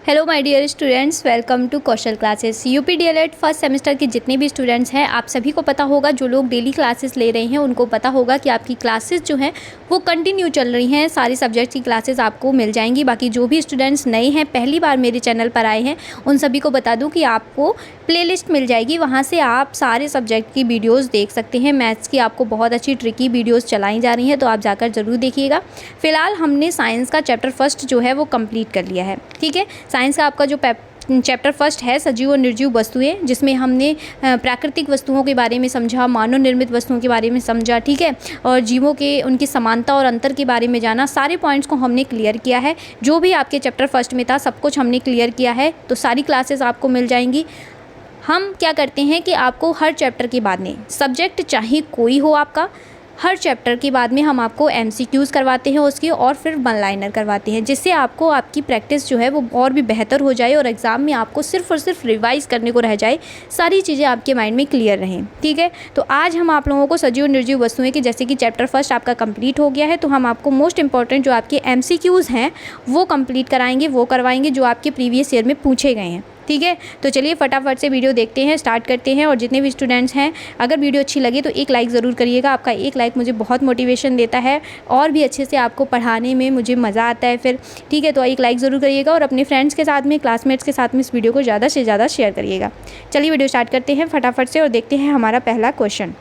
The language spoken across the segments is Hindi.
Hello my dear students, welcome to Kaushal classes. UP DElEd first semester के जितने भी स्टूडेंट्स हैं, आप सभी को पता होगा, जो लोग डेली क्लासेस ले रहे हैं उनको पता होगा कि आपकी क्लासेस जो हैं वो कंटिन्यू चल रही हैं। सारी सब्जेक्ट की क्लासेस आपको मिल जाएंगी। बाकी जो भी स्टूडेंट्स नए हैं, पहली बार मेरे चैनल पर आए हैं, उन सभी को बता दूँ कि आपको प्लेलिस्ट मिल जाएगी, वहाँ से आप सारे सब्जेक्ट की वीडियोज़ देख सकते हैं। मैथ्स की आपको बहुत अच्छी ट्रिकी वीडियोज़ चलाई जा रही हैं, तो आप जाकर ज़रूर देखिएगा। फ़िलहाल हमने साइंस का चैप्टर फर्स्ट जो है वो कंप्लीट कर लिया है। ठीक है, साइंस का आपका जो चैप्टर फर्स्ट है सजीव और निर्जीव वस्तुएं, जिसमें हमने प्राकृतिक वस्तुओं के बारे में समझा, मानव निर्मित वस्तुओं के बारे में समझा, ठीक है, और जीवों के उनकी समानता और अंतर के बारे में जाना। सारे पॉइंट्स को हमने क्लियर किया है। जो भी आपके चैप्टर फर्स्ट में था सब कुछ हमने क्लियर किया है, तो सारी क्लासेस आपको मिल जाएंगी। हम क्या करते हैं कि आपको हर चैप्टर के बाद में, सब्जेक्ट चाहे कोई हो आपका, हर चैप्टर के बाद में हम आपको MCQs करवाते हैं उसकी, और फिर वन लाइनर करवाते हैं, जिससे आपको आपकी प्रैक्टिस जो है वो और भी बेहतर हो जाए और एग्ज़ाम में आपको सिर्फ और सिर्फ रिवाइज़ करने को रह जाए, सारी चीज़ें आपके माइंड में क्लियर रहें। ठीक है, तो आज हम आप लोगों को सजीव और निर्जीव वस्तुएं की, जैसे कि चैप्टर फर्स्ट आपका कंप्लीट हो गया है, तो हम आपको मोस्ट इंपॉर्टेंट जो आपके MCQs हैं वो कंप्लीट कराएंगे, वो करवाएंगे जो आपके प्रीवियस ईयर में पूछे गए हैं। ठीक है, तो चलिए फटाफट से वीडियो देखते हैं, स्टार्ट करते हैं। और जितने भी स्टूडेंट्स हैं, अगर वीडियो अच्छी लगे तो एक लाइक ज़रूर करिएगा। आपका एक लाइक मुझे बहुत मोटिवेशन देता है और भी अच्छे से आपको पढ़ाने में मुझे मज़ा आता है फिर। ठीक है, तो एक लाइक ज़रूर करिएगा और अपने फ्रेंड्स के साथ में, क्लासमेट्स के साथ में इस वीडियो को ज़्यादा से ज़्यादा शेयर करिएगा। चलिए वीडियो स्टार्ट करते हैं फटाफट से और देखते हैं हमारा पहला क्वेश्चन।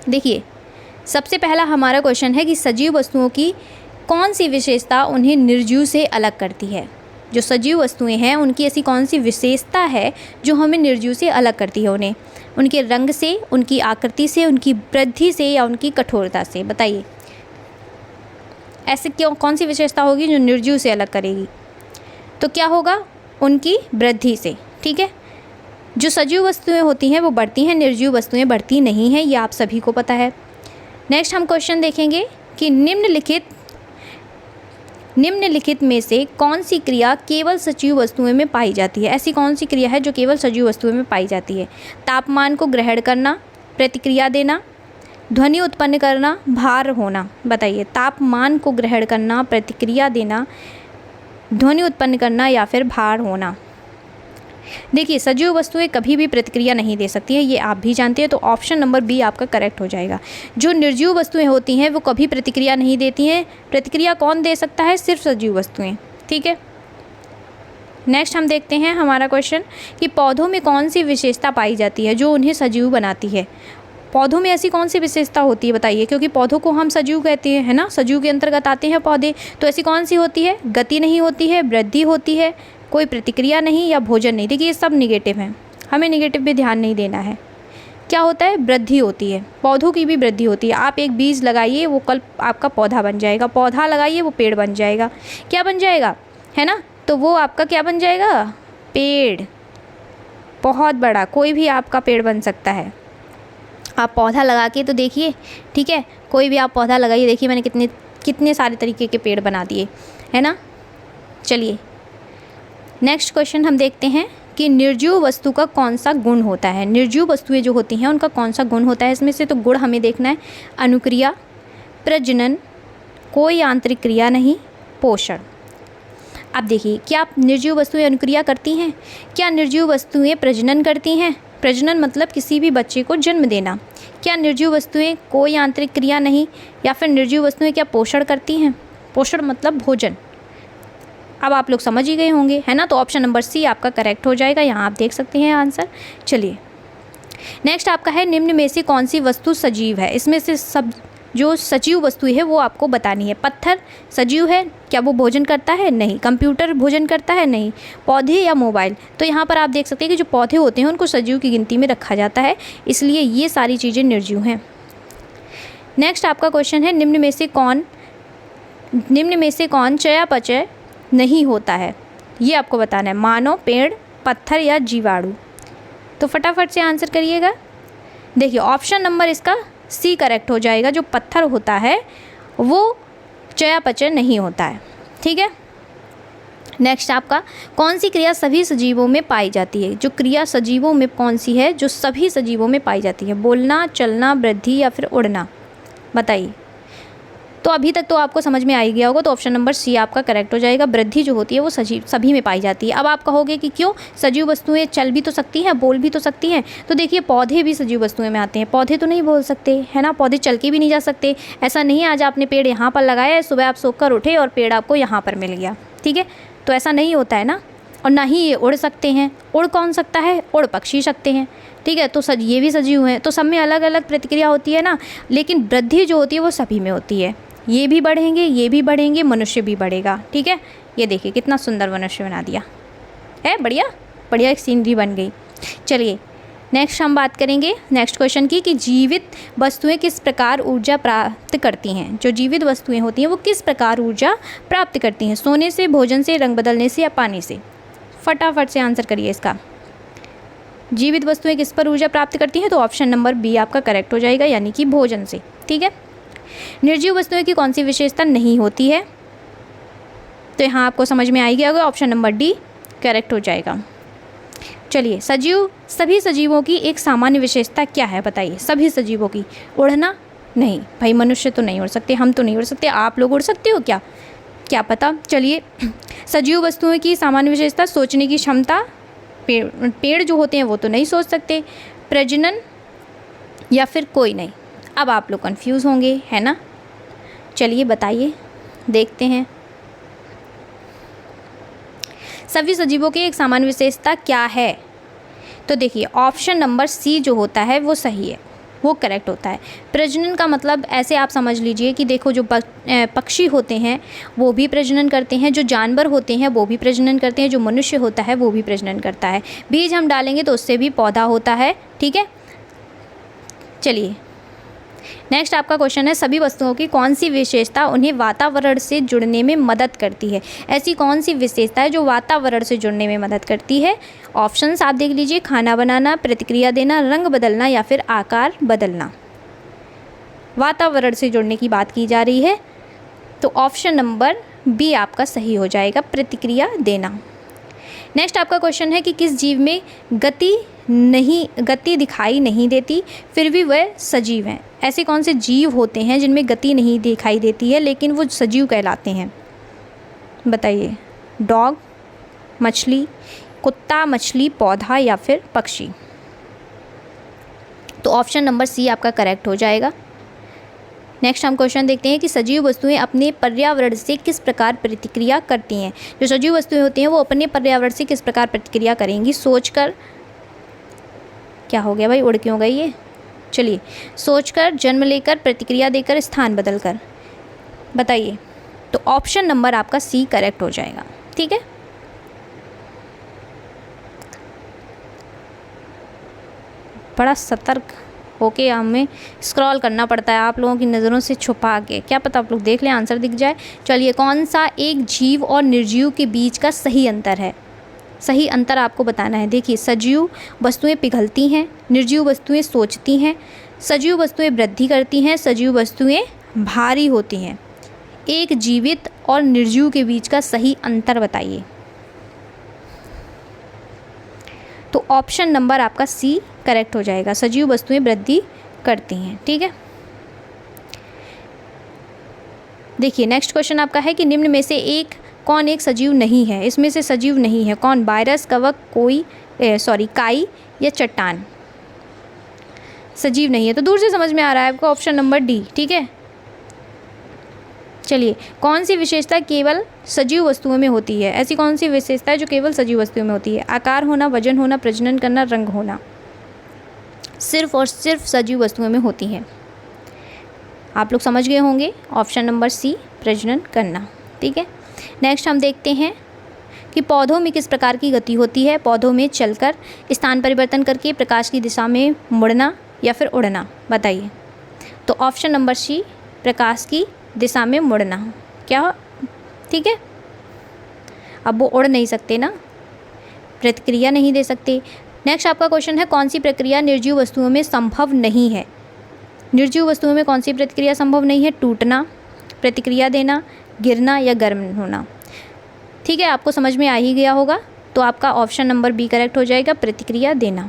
देखिए, सबसे पहला हमारा क्वेश्चन है कि सजीव वस्तुओं की कौन सी विशेषता उन्हें निर्जीव से अलग करती है। जो सजीव वस्तुएं हैं उनकी ऐसी कौन सी विशेषता है जो हमें निर्जीव से अलग करती है उन्हें, उनके रंग से, उनकी आकृति से, उनकी वृद्धि से या उनकी कठोरता से। बताइए, ऐसे क्यों, कौन सी विशेषता होगी जो निर्जीव से अलग करेगी? तो क्या होगा? उनकी वृद्धि से। ठीक है, जो सजीव वस्तुएं होती हैं वो बढ़ती हैं, निर्जीव वस्तुएं बढ़ती नहीं हैं, ये आप सभी को पता है। नेक्स्ट हम क्वेश्चन देखेंगे कि निम्नलिखित में से कौन सी क्रिया केवल सजीव वस्तुएं में पाई जाती है। ऐसी कौन सी क्रिया है जो केवल सजीव वस्तुएं में पाई जाती है? तापमान को ग्रहण करना, प्रतिक्रिया देना, ध्वनि उत्पन्न करना, भार होना। बताइए, तापमान को ग्रहण करना, प्रतिक्रिया देना, ध्वनि उत्पन्न करना या फिर भार होना। देखिए, सजीव वस्तुएं कभी भी प्रतिक्रिया नहीं दे सकती हैं, ये आप भी जानते हैं, तो ऑप्शन नंबर बी आपका करेक्ट हो जाएगा। जो निर्जीव वस्तुएं होती हैं वो कभी प्रतिक्रिया नहीं देती हैं। प्रतिक्रिया कौन दे सकता है? सिर्फ सजीव वस्तुएं। ठीक है, नेक्स्ट हम देखते हैं हमारा क्वेश्चन कि पौधों में कौन सी विशेषता पाई जाती है जो उन्हें सजीव बनाती है। पौधों में ऐसी कौन सी विशेषता होती है? बताइए, क्योंकि पौधों को हम सजीव कहते हैं, है ना, सजीव के अंतर्गत आते हैं पौधे, तो ऐसी कौन सी होती है? गति नहीं होती है, वृद्धि होती है, कोई प्रतिक्रिया नहीं, या भोजन नहीं। देखिए, ये सब निगेटिव हैं, हमें निगेटिव पे ध्यान नहीं देना है। क्या होता है? वृद्धि होती है, पौधों की भी वृद्धि होती है। आप एक बीज लगाइए, वो कल आपका पौधा बन जाएगा, पौधा लगाइए वो पेड़ बन जाएगा। क्या बन जाएगा? है ना, तो वो आपका क्या बन जाएगा? पेड़, बहुत बड़ा, कोई भी आपका पेड़ बन सकता है। आप पौधा लगा के तो देखिए, ठीक है, कोई भी आप पौधा लगाइए, देखिए मैंने कितने सारे तरीके के पेड़ बना दिए, है ना। चलिए नेक्स्ट क्वेश्चन हम देखते हैं कि निर्जीव वस्तु का कौन सा गुण होता है। निर्जीव वस्तुएं जो होती हैं उनका कौन सा गुण होता है? इसमें से तो गुण हमें देखना है। अनुक्रिया, प्रजनन, कोई आंतरिक क्रिया नहीं, पोषण। अब देखिए, क्या निर्जीव वस्तुएं अनुक्रिया करती हैं? क्या निर्जीव वस्तुएं प्रजनन करती हैं? प्रजनन मतलब किसी भी बच्चे को जन्म देना। क्या निर्जीव वस्तुएं कोई आंतरिक क्रिया नहीं, या फिर निर्जीव वस्तुएं क्या पोषण करती हैं? पोषण मतलब भोजन। अब आप लोग समझ ही गए होंगे, है ना, तो ऑप्शन नंबर सी आपका करेक्ट हो जाएगा। यहाँ आप देख सकते हैं आंसर। चलिए नेक्स्ट आपका है, निम्न में से कौन सी वस्तु सजीव है। इसमें से सब जो सजीव वस्तु है वो आपको बतानी है। पत्थर सजीव है, क्या वो भोजन करता है? नहीं। कंप्यूटर भोजन करता है? नहीं। पौधे या मोबाइल? तो यहाँ पर आप देख सकते हैं कि जो पौधे होते हैं उनको सजीव की गिनती में रखा जाता है, इसलिए ये सारी चीज़ें निर्जीव हैं। नेक्स्ट आपका क्वेश्चन है, निम्न में से कौन चयापचय नहीं होता है, ये आपको बताना है। मानव, पेड़, पत्थर या जीवाणु? तो फटाफट से आंसर करिएगा। देखिए, ऑप्शन नंबर इसका सी करेक्ट हो जाएगा। जो पत्थर होता है वो चयापचय नहीं होता है। ठीक है, नेक्स्ट आपका, कौन सी क्रिया सभी सजीवों में पाई जाती है। जो क्रिया सजीवों में कौन सी है जो सभी सजीवों में पाई जाती है? बोलना, चलना, वृद्धि या फिर उड़ना? बताइए। तो अभी तक तो आपको समझ में आ ही गया होगा, तो ऑप्शन नंबर सी आपका करेक्ट हो जाएगा। वृद्धि जो होती है वो सभी में पाई जाती है। अब आप कहोगे कि क्यों, सजीव वस्तुएं चल भी तो सकती हैं, बोल भी तो सकती हैं। तो देखिए पौधे भी सजीव वस्तुएं में आते हैं, पौधे तो नहीं बोल सकते है ना, पौधे चल के भी नहीं जा सकते। ऐसा नहीं है आज आपने पेड़ यहाँ पर लगाया है, सुबह आप सोकर उठे और पेड़ आपको यहाँ पर मिल गया, ठीक है, तो ऐसा नहीं होता है ना। और ना ही ये उड़ सकते हैं, उड़ कौन सकता है, उड़ पक्षी सकते हैं, ठीक है, तो ये भी सजीव हैं। तो सब में अलग अलग प्रतिक्रिया होती है ना, लेकिन वृद्धि जो होती है वो सभी में होती है। ये भी बढ़ेंगे, ये भी बढ़ेंगे, मनुष्य भी बढ़ेगा, ठीक है। ये देखिए कितना सुंदर मनुष्य बना दिया है, बढ़िया बढ़िया एक सीनरी बन गई। चलिए नेक्स्ट हम बात करेंगे नेक्स्ट क्वेश्चन की कि जीवित वस्तुएं किस प्रकार ऊर्जा प्राप्त करती हैं। जो जीवित वस्तुएं होती हैं वो किस प्रकार ऊर्जा प्राप्त करती हैं, सोने से, भोजन से, रंग बदलने से या पानी से। फटाफट से आंसर करिए इसका। जीवित वस्तुएं किस पर ऊर्जा प्राप्त करती हैं, तो ऑप्शन नंबर बी आपका करेक्ट हो जाएगा, यानी कि भोजन से, ठीक है। निर्जीव वस्तुएं की कौन सी विशेषता नहीं होती है, तो यहाँ आपको समझ में आ ही गया होगा, ऑप्शन नंबर डी करेक्ट हो जाएगा। चलिए सभी सजीवों की एक सामान्य विशेषता क्या है बताइए। सभी सजीवों की, उड़ना नहीं भाई, मनुष्य तो नहीं उड़ सकते, हम तो नहीं उड़ सकते, आप लोग उड़ सकते हो क्या, क्या पता। चलिए सजीव वस्तुओं की सामान्य विशेषता, सोचने की क्षमता, पेड़ जो होते हैं वो तो नहीं सोच सकते, प्रजनन या फिर कोई नहीं। अब आप लोग कंफ्यूज होंगे है ना, चलिए बताइए, देखते हैं सभी सजीवों की एक सामान्य विशेषता क्या है। तो देखिए ऑप्शन नंबर सी जो होता है वो सही है, वो करेक्ट होता है। प्रजनन का मतलब ऐसे आप समझ लीजिए कि देखो जो पक्षी होते हैं वो भी प्रजनन करते हैं, जो जानवर होते हैं वो भी प्रजनन करते हैं, जो मनुष्य होता है वो भी प्रजनन करता है। बीज हम डालेंगे तो उससे भी पौधा होता है, ठीक है। चलिए नेक्स्ट आपका क्वेश्चन है, सभी वस्तुओं की कौन सी विशेषता उन्हें वातावरण से जुड़ने में मदद करती है। ऐसी कौन सी विशेषता है जो वातावरण से जुड़ने में मदद करती है। ऑप्शंस आप देख लीजिए, खाना बनाना, प्रतिक्रिया देना, रंग बदलना या फिर आकार बदलना। वातावरण से जुड़ने की बात की जा रही है, तो ऑप्शन नंबर बी आपका सही हो जाएगा, प्रतिक्रिया देना। नेक्स्ट आपका क्वेश्चन है कि किस जीव में गति दिखाई नहीं देती फिर भी वह सजीव हैं। ऐसे कौन से जीव होते हैं जिनमें गति नहीं दिखाई देती है लेकिन वो सजीव कहलाते हैं, बताइए। डॉग, मछली, कुत्ता, मछली, पौधा या फिर पक्षी। तो ऑप्शन नंबर सी आपका करेक्ट हो जाएगा। नेक्स्ट हम क्वेश्चन देखते हैं कि सजीव वस्तुएं अपने पर्यावरण से किस प्रकार प्रतिक्रिया करती हैं। जो सजीव वस्तुएं होती हैं वो अपने पर्यावरण से किस प्रकार प्रतिक्रिया करेंगी। सोचकर, क्या हो गया भाई, उड़ क्यों गई ये। चलिए, सोचकर, जन्म लेकर, प्रतिक्रिया देकर, स्थान बदलकर, बताइए। तो ऑप्शन नंबर आपका सी करेक्ट हो जाएगा, ठीक है। बड़ा सतर्क होके हमें स्क्रॉल करना पड़ता है आप लोगों की नज़रों से छुपा के, क्या पता आप लोग देख लें आंसर दिख जाए। चलिए, कौन सा एक जीव और निर्जीव के बीच का सही अंतर है। सही अंतर आपको बताना है। देखिए, सजीव वस्तुएं पिघलती हैं, निर्जीव वस्तुएं सोचती हैं, सजीव वस्तुएं वृद्धि करती हैं, सजीव वस्तुएं भारी होती हैं। एक जीवित और निर्जीव के बीच का सही अंतर बताइए। तो ऑप्शन नंबर आपका सी करेक्ट हो जाएगा, सजीव वस्तुएं वृद्धि करती हैं, ठीक है। देखिए नेक्स्ट क्वेश्चन आपका है कि निम्न में से कौन एक सजीव नहीं है। इसमें से सजीव नहीं है कौन। वायरस, कवक, काई या चट्टान। सजीव नहीं है तो दूर से समझ में आ रहा है आपको, ऑप्शन नंबर डी, ठीक है। चलिए, कौन सी विशेषता केवल सजीव वस्तुओं में होती है। ऐसी कौन सी विशेषता है जो केवल सजीव वस्तुओं में होती है। आकार होना, वजन होना, प्रजनन करना, रंग होना। सिर्फ और सिर्फ सजीव वस्तुओं में होती है। आप लोग समझ गए होंगे, ऑप्शन नंबर सी प्रजनन करना, ठीक है। नेक्स्ट हम देखते हैं कि पौधों में किस प्रकार की गति होती है। पौधों में चलकर, स्थान परिवर्तन करके, प्रकाश की दिशा में मुड़ना या फिर उड़ना, बताइए। तो ऑप्शन नंबर सी प्रकाश की दिशा में मुड़ना, क्या, ठीक है। अब वो उड़ नहीं सकते ना, प्रतिक्रिया नहीं दे सकते। नेक्स्ट आपका क्वेश्चन है, कौन सी प्रक्रिया निर्जीव वस्तुओं में संभव नहीं है। निर्जीव वस्तुओं में कौन सी प्रतिक्रिया संभव नहीं है। टूटना, प्रतिक्रिया देना, गिरना या गर्म होना, ठीक है। आपको समझ में आ ही गया होगा, तो आपका ऑप्शन नंबर बी करेक्ट हो जाएगा, प्रतिक्रिया देना।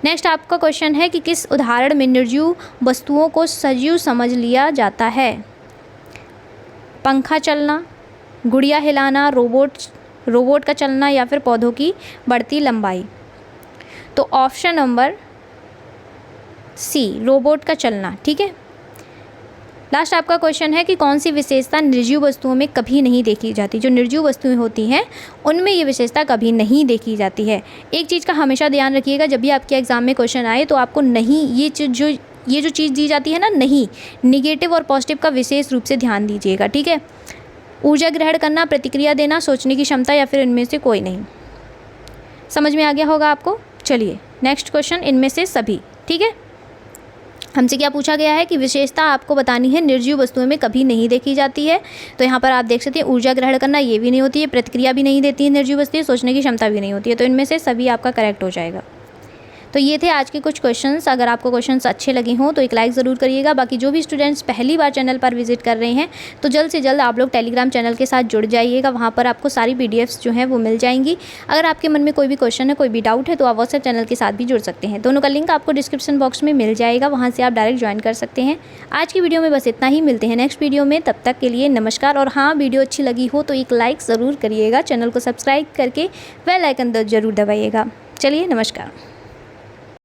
नेक्स्ट आपका क्वेश्चन है कि किस उदाहरण में निर्जीव वस्तुओं को सजीव समझ लिया जाता है। पंखा चलना, गुड़िया हिलाना, रोबोट का चलना या फिर पौधों की बढ़ती लंबाई। तो ऑप्शन नंबर सी, रोबोट का चलना। ठीक है। लास्ट आपका क्वेश्चन है कि कौन सी विशेषता निर्जीव वस्तुओं में कभी नहीं देखी जाती। जो निर्जीव वस्तुएं होती हैं उनमें ये विशेषता कभी नहीं देखी जाती है। एक चीज़ का हमेशा ध्यान रखिएगा, जब भी आपके एग्जाम में क्वेश्चन आए तो आपको नहीं, ये जो चीज़ दी जाती है ना, नहीं, निगेटिव और पॉजिटिव का विशेष रूप से ध्यान दीजिएगा। ठीक है। ऊर्जा ग्रहण करना, प्रतिक्रिया देना, सोचने की क्षमता या फिर इनमें से कोई नहीं। समझ में आ गया होगा आपको। चलिए नेक्स्ट क्वेश्चन, इनमें से सभी। ठीक है। हमसे क्या पूछा गया है कि विशेषता आपको बतानी है निर्जीव वस्तुओं में कभी नहीं देखी जाती है। तो यहाँ पर आप देख सकते हैं ऊर्जा ग्रहण करना, ये भी नहीं होती है, प्रतिक्रिया भी नहीं देती है निर्जीव वस्तुएं, सोचने की क्षमता भी नहीं होती है। तो इनमें से सभी आपका करेक्ट हो जाएगा। तो ये थे आज के कुछ क्वेश्चंस। अगर आपको क्वेश्चंस अच्छे लगे हों तो एक लाइक ज़रूर करिएगा। बाकी जो भी स्टूडेंट्स पहली बार चैनल पर विजिट कर रहे हैं तो जल्द से जल्द आप लोग टेलीग्राम चैनल के साथ जुड़ जाइएगा। वहाँ पर आपको सारी PDFs जो हैं वो मिल जाएंगी। अगर आपके मन में कोई भी क्वेश्चन है, कोई भी डाउट है तो आप व्हाट्सएप चैनल के साथ भी जुड़ सकते हैं। दोनों का लिंक आपको डिस्क्रिप्शन बॉक्स में मिल जाएगा, वहाँ से आप डायरेक्ट ज्वाइन कर सकते हैं। आज की वीडियो में बस इतना ही, मिलते हैं नेक्स्ट वीडियो में। तब तक के लिए नमस्कार। और हाँ, वीडियो अच्छी लगी हो तो एक लाइक ज़रूर करिएगा, चैनल को सब्सक्राइब करके बेल आइकन जरूर दबाइएगा। चलिए नमस्कार।